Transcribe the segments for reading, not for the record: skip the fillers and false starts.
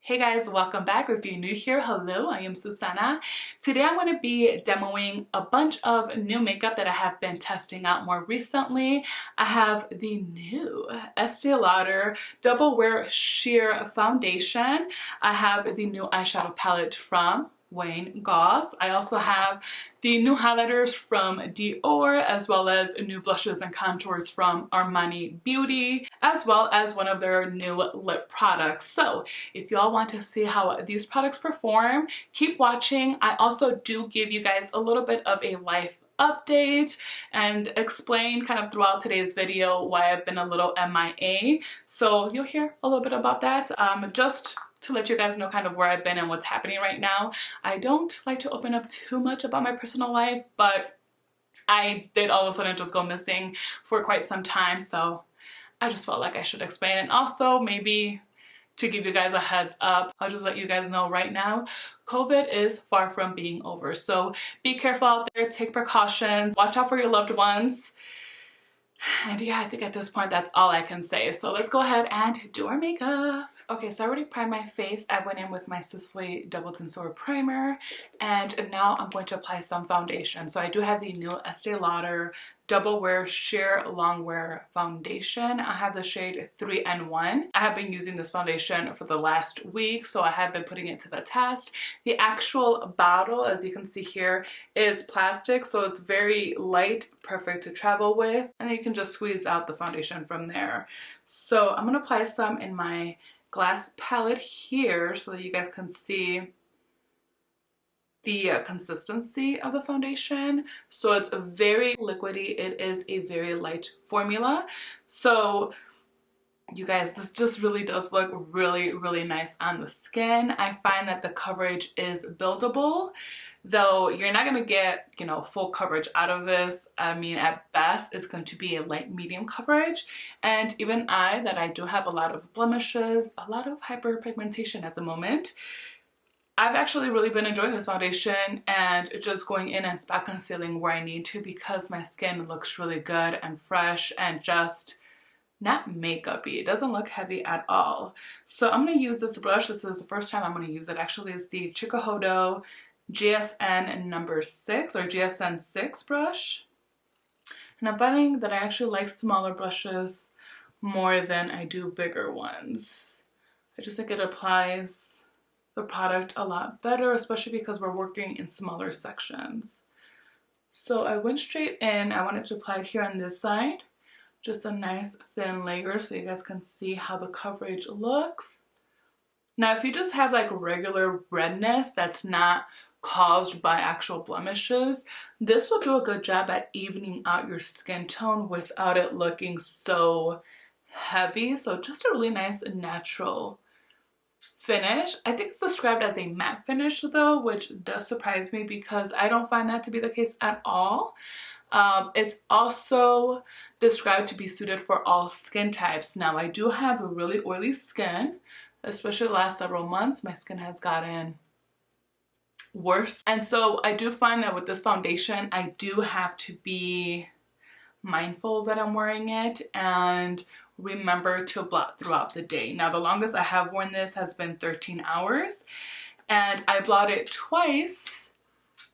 Hey guys, welcome back. Or if you're new here, hello, I am Susana. Today I'm going to be demoing a bunch of new makeup that I have been testing out more recently. I have the new Estee Lauder Double Wear Sheer Foundation. I have the new eyeshadow palette from Wayne Goss. I also have the new highlighters from Dior, as well as new blushes and contours from Armani Beauty, as well as one of their new lip products. So if y'all want to see how these products perform, keep watching. I also do give you guys a little bit of a life update and explain kind of throughout today's video why I've been a little MIA. So you'll hear a little bit about that. Just to let you guys know kind of where I've been and what's happening right now. I don't like to open up too much about my personal life, but I did all of a sudden just go missing for quite some time, so I just felt like I should explain. And also maybe to give you guys a heads up, I'll just let you guys know right now, COVID is far from being over. So be careful out there, take precautions, watch out for your loved ones. And yeah, I think at this point that's all I can say. So let's go ahead and do our makeup. Okay, so I already primed my face. I went in with my Sisley Double Tensor Primer, and now I'm going to apply some foundation. So I do have the new Estee Lauder Double Wear Sheer Long Wear Foundation. I have the shade 3N1. I have been using this foundation for the last week, so I have been putting it to the test. The actual bottle, as you can see here, is plastic, so it's very light, perfect to travel with, and then you can just squeeze out the foundation from there. So I'm gonna apply some in my glass palette here so that you guys can see the consistency of the foundation. So it's a very liquidy. It is a very light formula. So you guys, this just really does look really nice on the skin. I find that the coverage is buildable, though you're not going to get, you know, full coverage out of this. I mean, at best, it's going to be a light medium coverage. And even I do have a lot of blemishes, a lot of hyperpigmentation at the moment, I've actually really been enjoying this foundation and just going in and spot concealing where I need to, because my skin looks really good and fresh and just not makeup-y. It doesn't look heavy at all. So I'm going to use this brush. This is the first time I'm going to use it. Actually, it's the Chikuhodo GSN number 6 or GSN 6 brush. And I'm finding that I actually like smaller brushes more than I do bigger ones. I just think it applies the product a lot better, especially because we're working in smaller sections. So I went straight in. I wanted to apply it here on this side. Just a nice thin layer so you guys can see how the coverage looks. Now, if you just have like regular redness that's not caused by actual blemishes, this will do a good job at evening out your skin tone without it looking so heavy. So just a really nice natural finish. I think it's described as a matte finish though, which does surprise me because I don't find that to be the case at all. It's also described to be suited for all skin types. Now, I do have a really oily skin, especially the last several months. My skin has gotten worse. And so I do find that with this foundation, I do have to be mindful that I'm wearing it and remember to blot throughout the day. Now, the longest I have worn this has been 13 hours, and I blotted twice.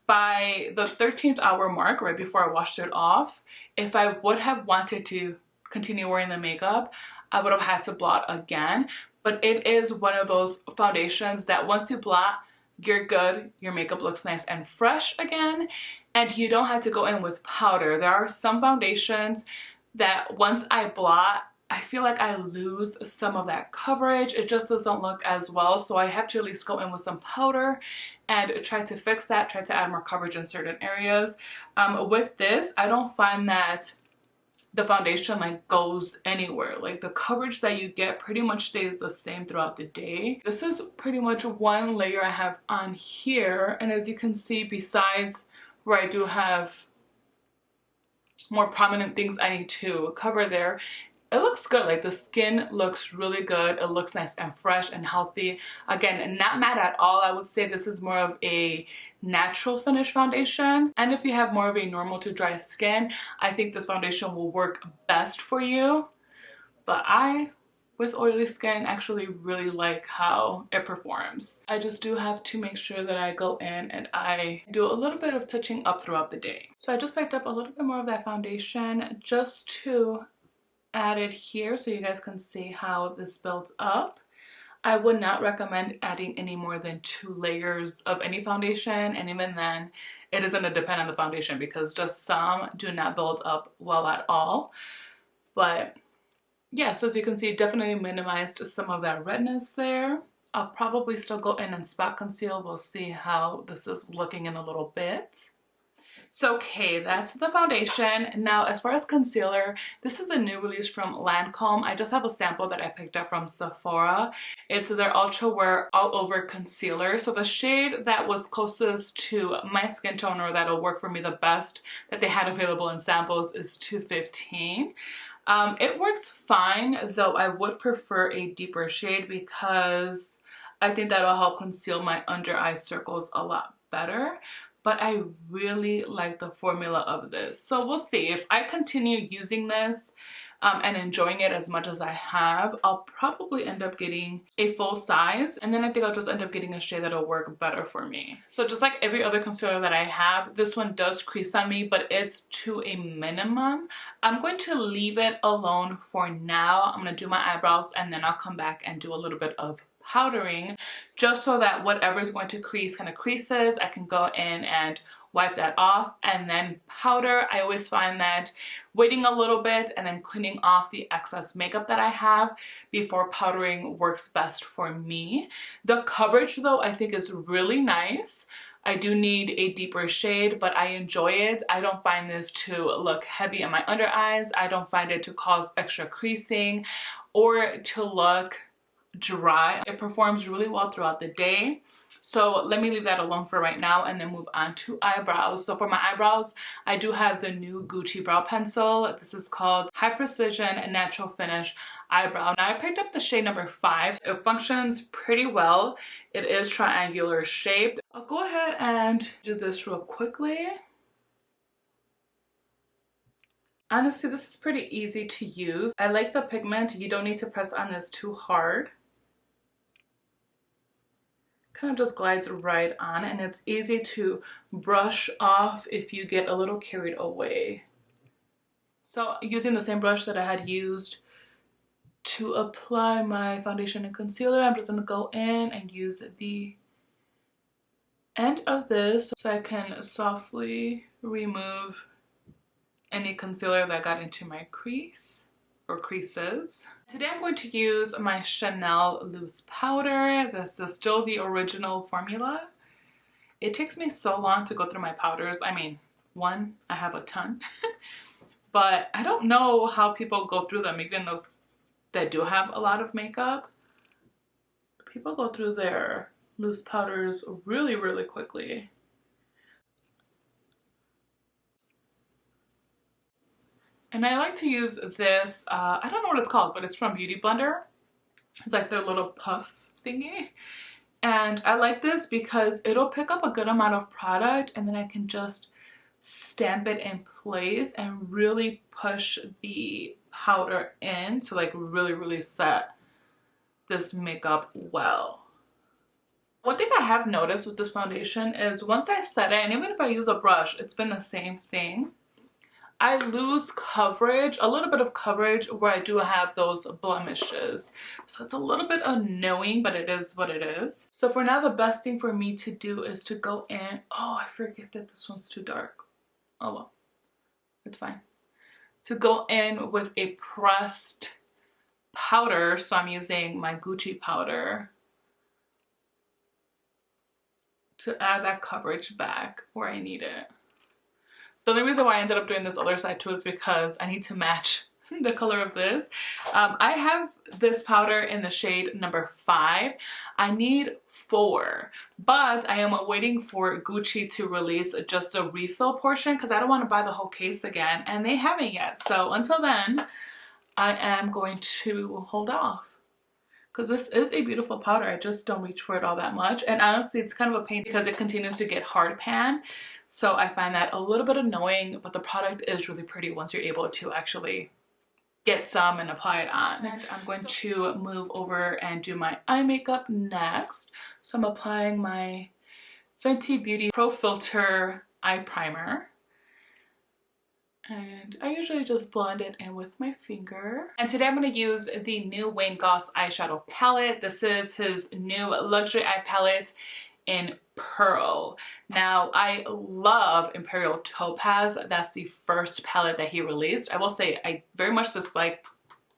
By the 13th hour mark, right before I washed it off, if I would have wanted to continue wearing the makeup, I would have had to blot again. But it is one of those foundations that once you blot, you're good. Your makeup looks nice and fresh again, and you don't have to go in with powder. There are some foundations that once I blot, I feel like I lose some of that coverage. It just doesn't look as well. So I have to at least go in with some powder and try to fix that, try to add more coverage in certain areas. With this, I don't find that the foundation like goes anywhere. Like the coverage that you get pretty much stays the same throughout the day. This is pretty much one layer I have on here. And as you can see, besides where I do have more prominent things I need to cover there, it looks good. Like the skin looks really good. It looks nice and fresh and healthy. Again, not matte at all. I would say this is more of a natural finish foundation. And if you have more of a normal to dry skin, I think this foundation will work best for you. But I with oily skin actually really like how it performs. I just do have to make sure that I go in and I do a little bit of touching up throughout the day. So I just picked up a little bit more of that foundation just to add it here so you guys can see how this builds up. I would not recommend adding any more than 2 layers of any foundation, and even then it is going to depend on the foundation because just some do not build up well at all. But yeah, so as you can see, definitely minimized some of that redness there. I'll probably still go in and spot conceal. We'll see how this is looking in a little bit. So okay, that's the foundation. Now as far as concealer, this is a new release from Lancome. I just have a sample that I picked up from Sephora. It's their Ultra Wear All Over Concealer. So the shade that was closest to my skin tone, or that'll work for me the best that they had available in samples, is 215. It works fine, though I would prefer a deeper shade because I think that'll help conceal my under eye circles a lot better. But I really like the formula of this. So we'll see. If I continue using this and enjoying it as much as I have, I'll probably end up getting a full size. And then I think I'll just end up getting a shade that'll work better for me. So just like every other concealer that I have, this one does crease on me, but it's to a minimum. I'm going to leave it alone for now. I'm going to do my eyebrows and then I'll come back and do a little bit of powdering just so that whatever is going to crease kind of creases. I can go in and wipe that off and then powder. I always find that waiting a little bit and then cleaning off the excess makeup that I have before powdering works best for me. The coverage though I think is really nice. I do need a deeper shade, but I enjoy it. I don't find this to look heavy in my under eyes. I don't find it to cause extra creasing or to look dry. It performs really well throughout the day. So let me leave that alone for right now and then move on to eyebrows. So for my eyebrows, I do have the new Gucci brow pencil. This is called High Precision Natural Finish Eyebrow. Now I picked up the shade number 5. It functions pretty well. It is triangular shaped. I'll go ahead and do this real quickly. Honestly, this is pretty easy to use. I like the pigment. You don't need to press on this too hard. Kind of just glides right on, and it's easy to brush off if you get a little carried away. So using the same brush that I had used to apply my foundation and concealer, I'm just going to go in and use the end of this so I can softly remove any concealer that got into my crease or creases. Today I'm going to use my Chanel loose powder. This is still the original formula. It takes me so long to go through my powders. I mean, one, I have a ton, but I don't know how people go through them, even those that do have a lot of makeup. People go through their loose powders really, really quickly. And I like to use this, I don't know what it's called, but it's from Beauty Blender. It's like their little puff thingy. And I like this because it'll pick up a good amount of product and then I can just stamp it in place and really push the powder in to like really, really set this makeup well. One thing I have noticed with this foundation is once I set it, and even if I use a brush, it's been the same thing. I lose coverage, a little bit of coverage where I do have those blemishes. So it's a little bit annoying, but it is what it is. So for now, the best thing for me to do is to go in. Oh, I forget that this one's too dark. Oh well, it's fine. To go in with a pressed powder. So I'm using my Gucci powder to add that coverage back where I need it. The only reason why I ended up doing this other side too is because I need to match the color of this. I have this powder in the shade number 5. I need 4, but I am waiting for Gucci to release just a refill portion because I don't want to buy the whole case again, and they haven't yet. So until then, I am going to hold off. Because this is a beautiful powder. I just don't reach for it all that much. And honestly, it's kind of a pain because it continues to get hard pan. So I find that a little bit annoying, but the product is really pretty once you're able to actually get some and apply it on. And I'm going to move over and do my eye makeup next. So I'm applying my Fenty Beauty Pro Filter Eye Primer. And I usually just blend it in with my finger. And today I'm going to use the new Wayne Goss eyeshadow palette. This is his new luxury eye palette in Pearl. Now, I love Imperial Topaz. That's the first palette that he released. I will say I very much dislike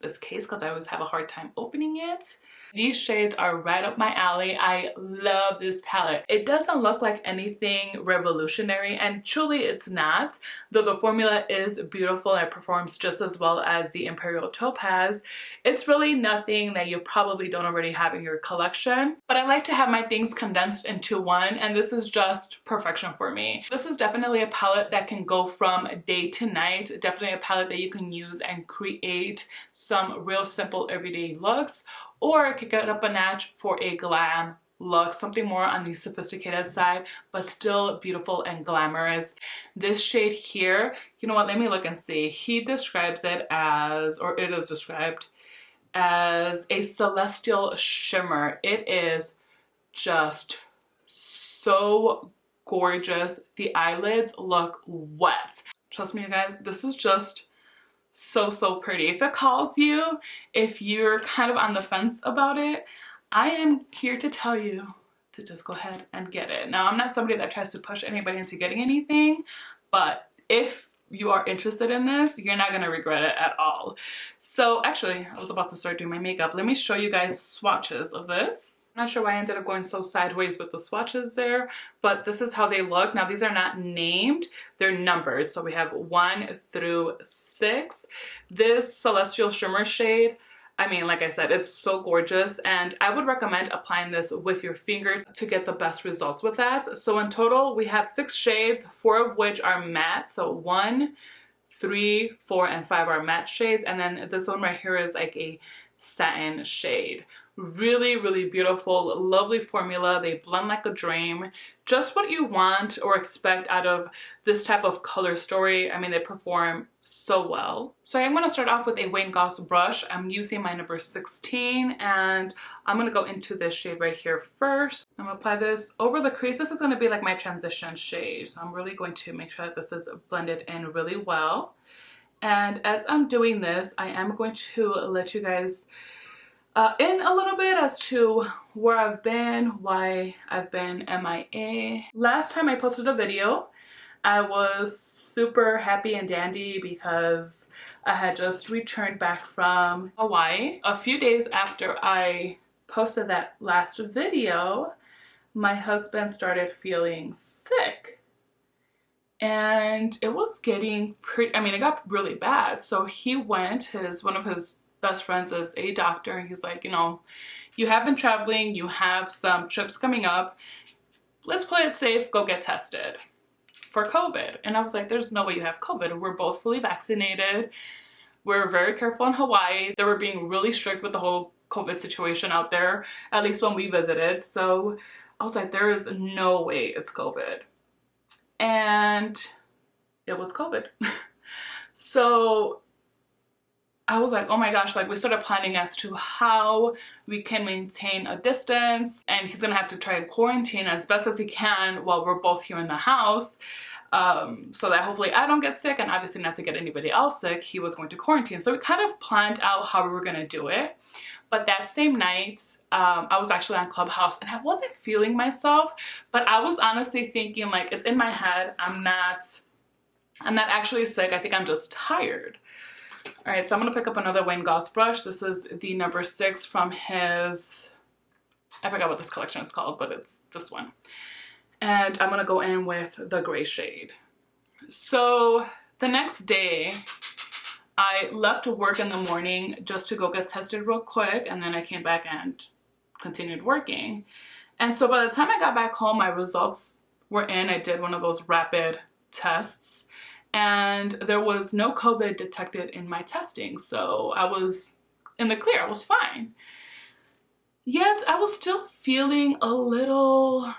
this case because I always have a hard time opening it. These shades are right up my alley. I love this palette. It doesn't look like anything revolutionary, and truly it's not. Though the formula is beautiful and it performs just as well as the Imperial Topaz, it's really nothing that you probably don't already have in your collection. But I like to have my things condensed into one, and this is just perfection for me. This is definitely a palette that can go from day to night. Definitely a palette that you can use and create some real simple everyday looks, or kick it up a notch for a glam look, something more on the sophisticated side, but still beautiful and glamorous. This shade here, you know what, let me look and see. He describes it as, or it is described as, a celestial shimmer. It is just so gorgeous. The eyelids look wet. Trust me, you guys, this is just so pretty. If it calls you, if you're kind of on the fence about it, I am here to tell you to just go ahead and get it. Now, I'm not somebody that tries to push anybody into getting anything, but if you are interested in this, you're not gonna regret it at all. So actually, I was about to start doing my makeup. Let me show you guys swatches of this. I'm not sure why I ended up going so sideways with the swatches there, but this is how they look. Now, these are not named, they're numbered. So we have 1 through 6. This Celestial Shimmer shade, I mean, like I said, it's so gorgeous, and I would recommend applying this with your finger to get the best results with that. So in total, we have 6 shades, 4 of which are matte. So 1, 3, 4, and 5 are matte shades, and then this one right here is like a satin shade. Really beautiful, lovely formula. They blend like a dream. Just what you want or expect out of this type of color story. I mean, they perform so well. So I'm going to start off with a Wayne Goss brush. I'm using my number 16, and I'm going to go into this shade right here first. I'm going to apply this over the crease. This is going to be like my transition shade. So I'm really going to make sure that this is blended in really well. And as I'm doing this, I am going to let you guys in a little bit as to where I've been, why I've been MIA. Last time I posted a video, I was super happy and dandy because I had just returned back from Hawaii. A few days after I posted that last video, my husband started feeling sick. And it was getting pretty, I mean, it got really bad. So he went, one of his best friends is a doctor, and he's like, you know, you have been traveling, you have some trips coming up, let's play it safe, go get tested for COVID. And I was like, there's no way you have COVID. We're both fully vaccinated. We're very careful in Hawaii. They were being really strict with the whole COVID situation out there, at least when we visited. So I was like, there is no way it's COVID. And it was COVID. So I was like, oh my gosh, like we started planning as to how we can maintain a distance, and he's gonna have to try and quarantine as best as he can while we're both here in the house, so that hopefully I don't get sick, and obviously not to get anybody else sick. He was going to quarantine. So we kind of planned out how we were gonna do it. But that same night, I was actually on Clubhouse and I wasn't feeling myself, but I was honestly thinking, like, it's in my head, I'm not actually sick, I think I'm just tired. All right, so I'm gonna pick up another Wayne Goss brush. This is the number 6 from his, I forgot what this collection is called, but it's this one. And I'm gonna go in with the gray shade. So the next day, I left work in the morning just to go get tested real quick, and then I came back and continued working. And so by the time I got back home, my results were in. I did one of those rapid tests, and there was no COVID detected in my testing. So I was in the clear, I was fine. Yet I was still feeling a little,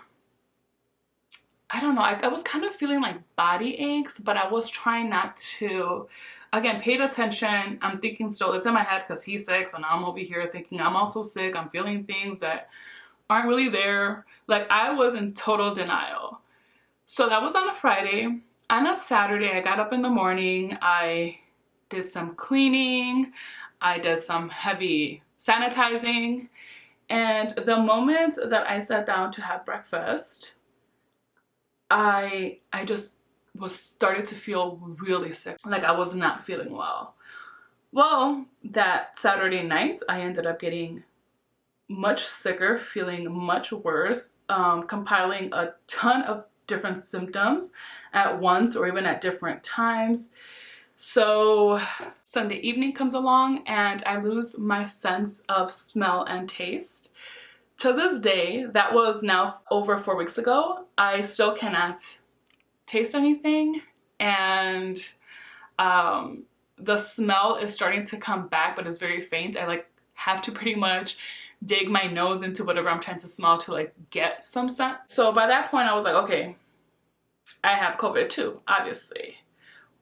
I don't know, I was kind of feeling like body aches, but I was trying not to again, paid attention. I'm thinking still, it's in my head because he's sick, so now I'm over here thinking I'm also sick. I'm feeling things that aren't really there. Like, I was in total denial. So that was on a Friday. On a Saturday, I got up in the morning. I did some cleaning. I did some heavy sanitizing. And the moment that I sat down to have breakfast, I just started to feel really sick. Like, I was not feeling well. Well, that Saturday night, I ended up getting much sicker, feeling much worse, compiling a ton of different symptoms at once or even at different times. So Sunday evening comes along and I lose my sense of smell and taste. To this day, that was now over 4 weeks ago, I still cannot taste anything, and the smell is starting to come back, but it's very faint. I like have to pretty much dig my nose into whatever I'm trying to smell to like get some scent. So by that point I was like, okay, I have COVID too, obviously.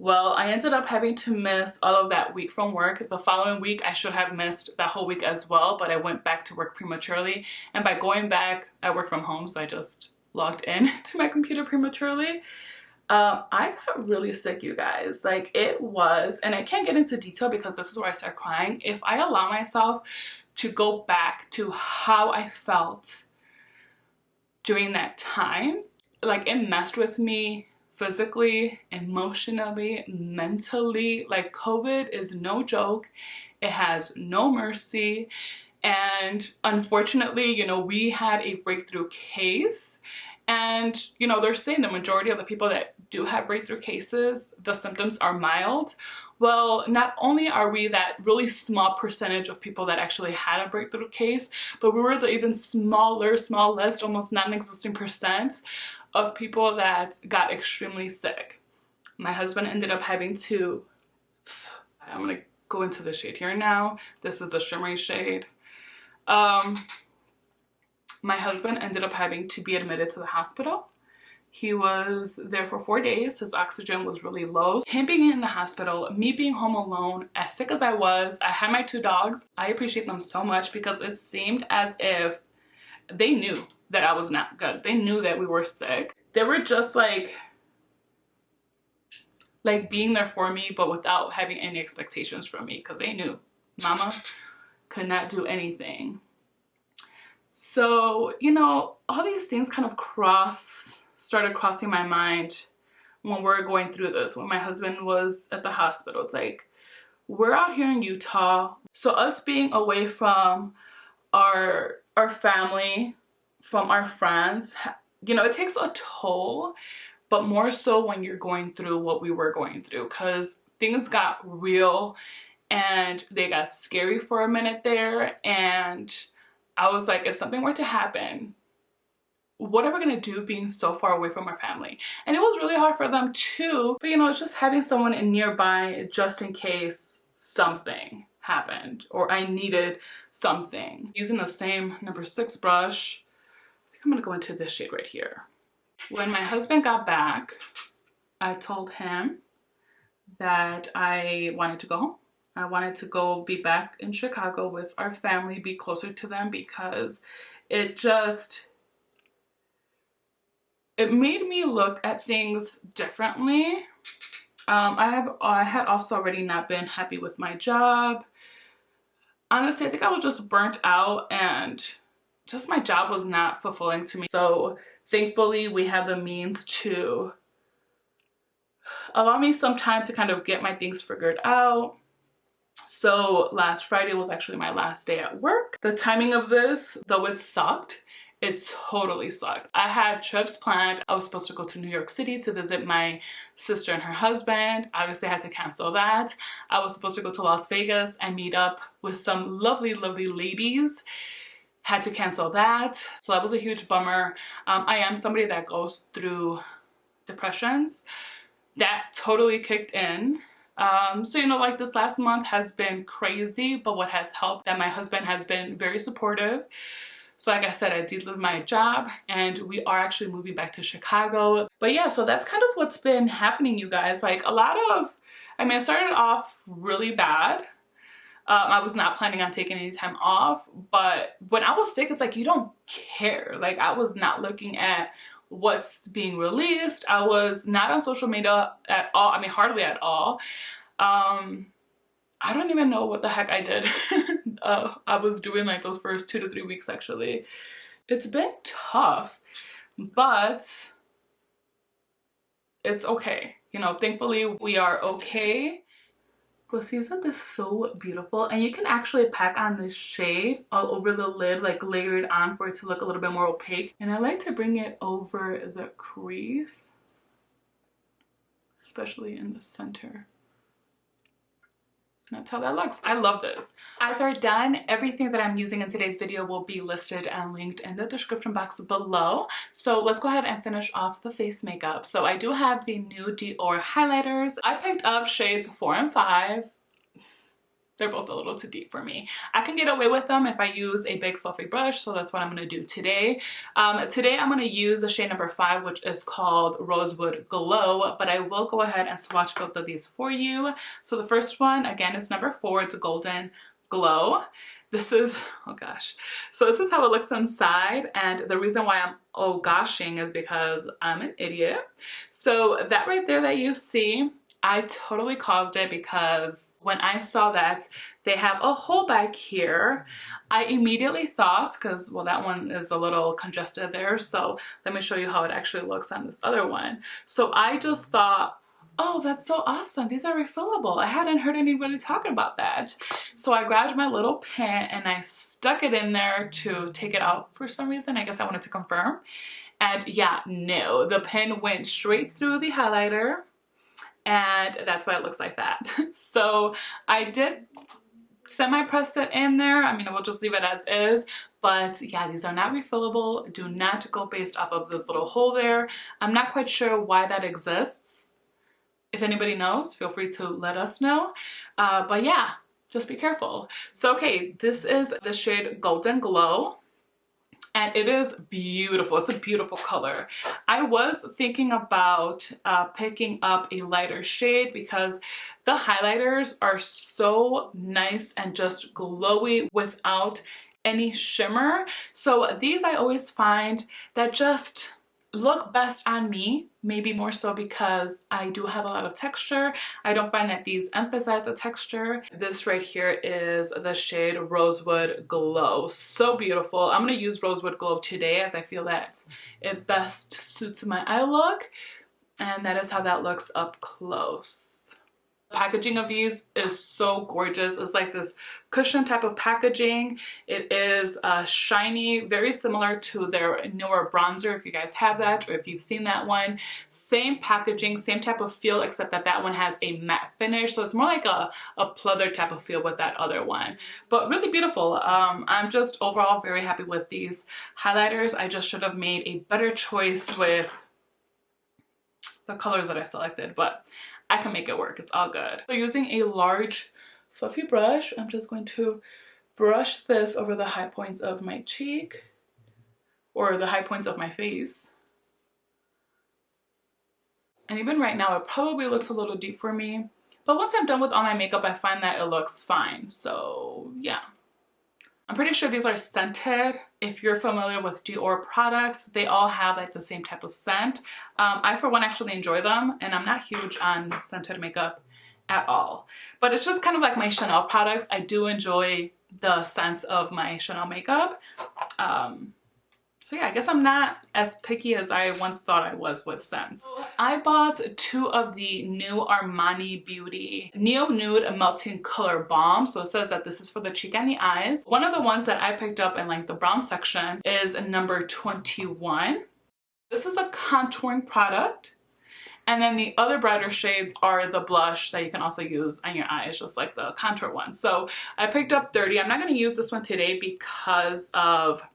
Well, I ended up having to miss all of that week from work. The following week, I should have missed that whole week as well, but I went back to work prematurely. And by going back, I work from home, so I just logged in to my computer prematurely. I got really sick, you guys. Like, it was, and I can't get into detail because this is where I start crying. If I allow myself to go back to how I felt during that time, like, it messed with me physically, emotionally, mentally. Like, COVID is no joke. It has no mercy. And unfortunately, you know, we had a breakthrough case. And, you know, they're saying the majority of the people that do have breakthrough cases, the symptoms are mild. Well, not only are we that really small percentage of people that actually had a breakthrough case, but we were the even smallest, almost non-existent percent of people that got extremely sick. My husband ended up having to, I'm gonna go into the shade here now. This is the shimmery shade. My husband ended up having to be admitted to the hospital. He was there for 4 days. His oxygen was really low. Him being in the hospital, me being home alone, as sick as I was, I had my 2 dogs. I appreciate them so much because it seemed as if they knew that I was not good. They knew that we were sick. They were just like being there for me, but without having any expectations from me, because they knew mama could not do anything. So, you know, all these things kind of started crossing my mind when we're going through this. When my husband was at the hospital, it's like, we're out here in Utah, so us being away from our family, from our friends, you know, it takes a toll, but more so when you're going through what we were going through, because things got real and they got scary for a minute there. And I was like, if something were to happen, what are we gonna do being so far away from our family? And it was really hard for them too, but you know, it's just having someone in nearby just in case something happened or I needed something. Using the same number 6 brush, I think I'm gonna go into this shade right here. When my husband got back, I told him that I wanted to go home. I wanted to go be back in Chicago with our family, be closer to them, because it made me look at things differently. I had also already not been happy with my job. Honestly, I think I was just burnt out and just my job was not fulfilling to me. So thankfully we have the means to allow me some time to kind of get my things figured out. So last Friday was actually my last day at work. The timing of this, though it sucked, it totally sucked. I had trips planned. I was supposed to go to New York City to visit my sister and her husband. Obviously, I had to cancel that. I was supposed to go to Las Vegas and meet up with some lovely, lovely ladies. Had to cancel that. So that was a huge bummer. I am somebody that goes through depressions. That totally kicked in. So, you know, like this last month has been crazy, but what has helped that my husband has been very supportive. So like I said, I did leave my job and we are actually moving back to Chicago. But yeah, so that's kind of what's been happening, you guys. Like I I mean, it started off really bad. I was not planning on taking any time off, but when I was sick, it's like you don't care. Like, I was not looking at what's being released. I was not on social media at all. I mean, hardly at all. I don't even know what the heck I did. I was doing like those first 2 to 3 weeks actually. It's been tough, but it's okay. You know, thankfully we are okay. But isn't this so beautiful? And you can actually pack on this shade all over the lid, like layer it on for it to look a little bit more opaque. And I like to bring it over the crease, especially in the center. That's how that looks. I love this. Eyes are done. Everything that I'm using in today's video will be listed and linked in the description box below. So let's go ahead and finish off the face makeup. So I do have the new Dior highlighters. I picked up shades 4 and 5. They're both a little too deep for me. I can get away with them if I use a big fluffy brush, so that's what I'm going to do today. Today I'm going to use the shade number 5, which is called Rosewood Glow, but I will go ahead and swatch both of these for you. So the first one, again, is number 4. It's a Golden Glow. This is, oh gosh. So this is how it looks inside, and the reason why I'm oh goshing is because I'm an idiot. So that right there that you see, I totally caused it because when I saw that they have a hole back here, I immediately thought, because, well, that one is a little congested there, so let me show you how it actually looks on this other one. So I just thought, oh, that's so awesome. These are refillable. I hadn't heard anybody talking about that. So I grabbed my little pin and I stuck it in there to take it out for some reason. I guess I wanted to confirm. And yeah, no, the pin went straight through the highlighter. And that's why it looks like that. So I did semi-press it in there. I mean, I will just leave it as is. But yeah, these are not refillable. Do not go based off of this little hole there. I'm not quite sure why that exists. If anybody knows, feel free to let us know. But yeah, just be careful. So okay, this is the shade Golden Glow. And it is beautiful. It's a beautiful color. I was thinking about picking up a lighter shade because the highlighters are so nice and just glowy without any shimmer. So these I always find that just look best on me, maybe more so because I do have a lot of texture. I don't find that these emphasize the texture. This right here is the shade Rosewood Glow. So beautiful. I'm going to use Rosewood Glow today as I feel that it best suits my eye look. And that is how that looks up close. Packaging of these is so gorgeous. It's like this cushion type of packaging. It is shiny, very similar to their newer bronzer, if you guys have that or if you've seen that one. Same packaging, same type of feel, except that that one has a matte finish, so it's more like a pleather type of feel with that other one. But really beautiful. I'm just overall very happy with these highlighters. I just should have made a better choice with the colors that I selected, but I can make it work. It's all good. So using a large fluffy brush, I'm just going to brush this over the high points of my cheek or the high points of my face. And even right now, it probably looks a little deep for me. But once I'm done with all my makeup, I find that it looks fine. So yeah. I'm pretty sure these are scented. If you're familiar with Dior products, they all have like the same type of scent. I, for one, actually enjoy them, and I'm not huge on scented makeup at all. But it's just kind of like my Chanel products. I do enjoy the scents of my Chanel makeup. So yeah, I guess I'm not as picky as I once thought I was with scents. I bought 2 of the new Armani Beauty Neo Nude Melting Color Balm. So it says that this is for the cheek and the eyes. One of the ones that I picked up in like the brown section is number 21. This is a contouring product. And then the other brighter shades are the blush that you can also use on your eyes, just like the contour one. So I picked up 30. I'm not going to use this one today because of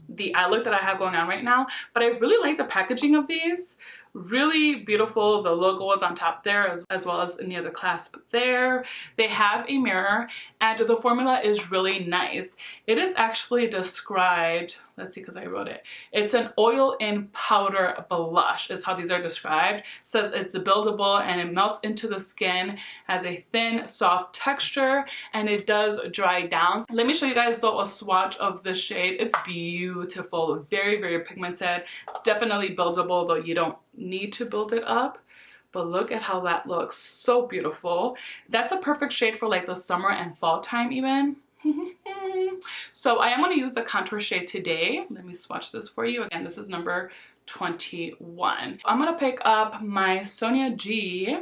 the eye look that I have going on right now, but I really like the packaging of these. Really beautiful. The logo is on top there as well as near the clasp there. They have a mirror and the formula is really nice. It is actually described, let's see because I wrote it. It's an oil in powder blush is how these are described. It says it's buildable and it melts into the skin, has a thin soft texture, and it does dry down. Let me show you guys though a swatch of this shade. It's beautiful, very, very pigmented. It's definitely buildable, though you don't need to build it up. But look at how that looks, so beautiful. That's a perfect shade for like the summer and fall time even. So I am going to use the contour shade today. Let me swatch this for you. Again, this is number 21. I'm going to pick up my Sonia G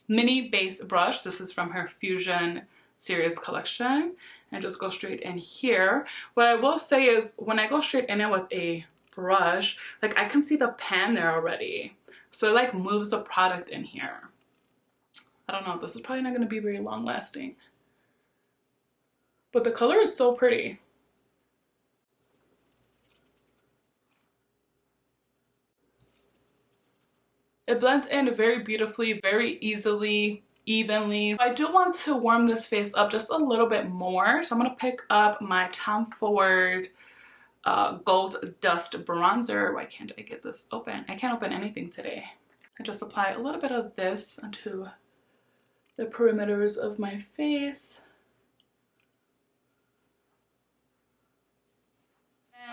mini base brush. This is from her Fusion series collection, and just go straight in here. What I will say is when I go straight in it with a brush, like I can see the pan there already. So it like moves the product in here. I don't know, this is probably not going to be very long lasting. But the color is so pretty. It blends in very beautifully, very easily, evenly. I do want to warm this face up just a little bit more. So I'm going to pick up my Tom Ford Gold Dust Bronzer. Why can't I get this open? I can't open anything today. I just apply a little bit of this onto the perimeters of my face.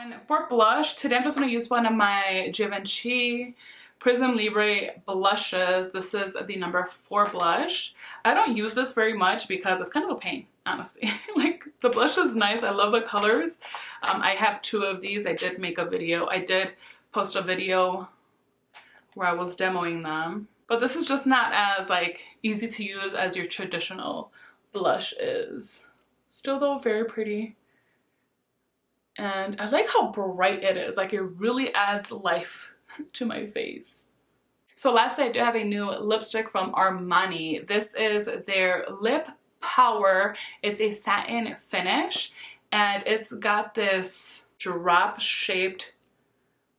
And for blush, today I'm just going to use one of my Givenchy Prism Libre blushes. This is the number 4 blush. I don't use this very much because it's kind of a pain, honestly. Like the blush is nice. I love the colors. I have 2 of these. I did make a video. I did post a video where I was demoing them. But this is just not as like easy to use as your traditional blush is. Still though, very pretty. And I like how bright it is. Like it really adds life to my face. So lastly, I do have a new lipstick from Armani. This is their Lip Power. It's a satin finish and it's got this drop shaped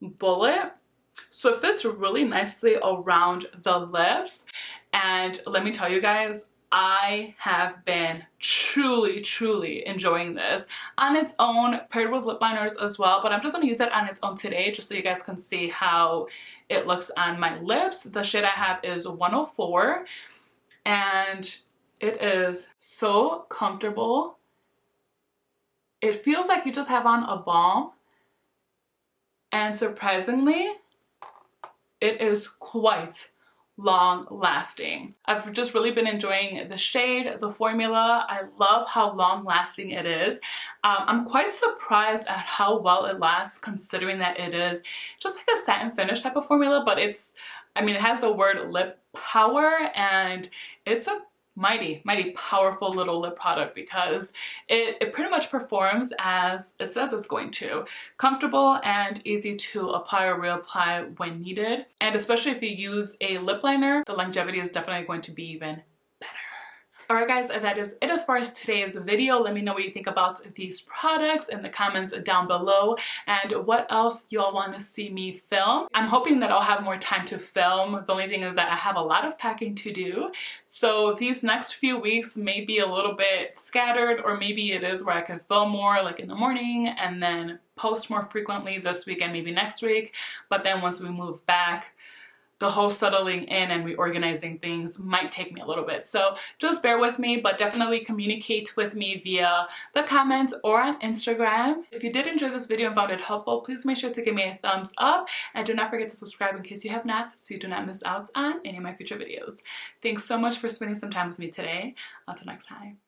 bullet. So it fits really nicely around the lips. And let me tell you guys, I have been truly enjoying this on its own, paired with lip liners as well, but I'm just going to use it on its own today just so you guys can see how it looks on my lips. The shade I have is 104 and it is so comfortable. It feels like you just have on a balm, and surprisingly, it is quite long lasting. I've just really been enjoying the shade, the formula. I love how long lasting it is. I'm quite surprised at how well it lasts considering that it is just like a satin finish type of formula, but it's, I mean, it has the word lip power and it's a mighty powerful little lip product because it pretty much performs as it says it's going to. Comfortable and easy to apply or reapply when needed. And especially if you use a lip liner, the longevity is definitely going to be even better. Alright guys, that is it as far as today's video. Let me know what you think about these products in the comments down below and what else you all want to see me film. I'm hoping that I'll have more time to film. The only thing is that I have a lot of packing to do. So these next few weeks may be a little bit scattered, or maybe it is where I can film more like in the morning and then post more frequently this week and maybe next week. But then once we move back, the whole settling in and reorganizing things might take me a little bit. So just bear with me, but definitely communicate with me via the comments or on Instagram. If you did enjoy this video and found it helpful, please make sure to give me a thumbs up and do not forget to subscribe in case you have not, so you do not miss out on any of my future videos. Thanks so much for spending some time with me today. Until next time.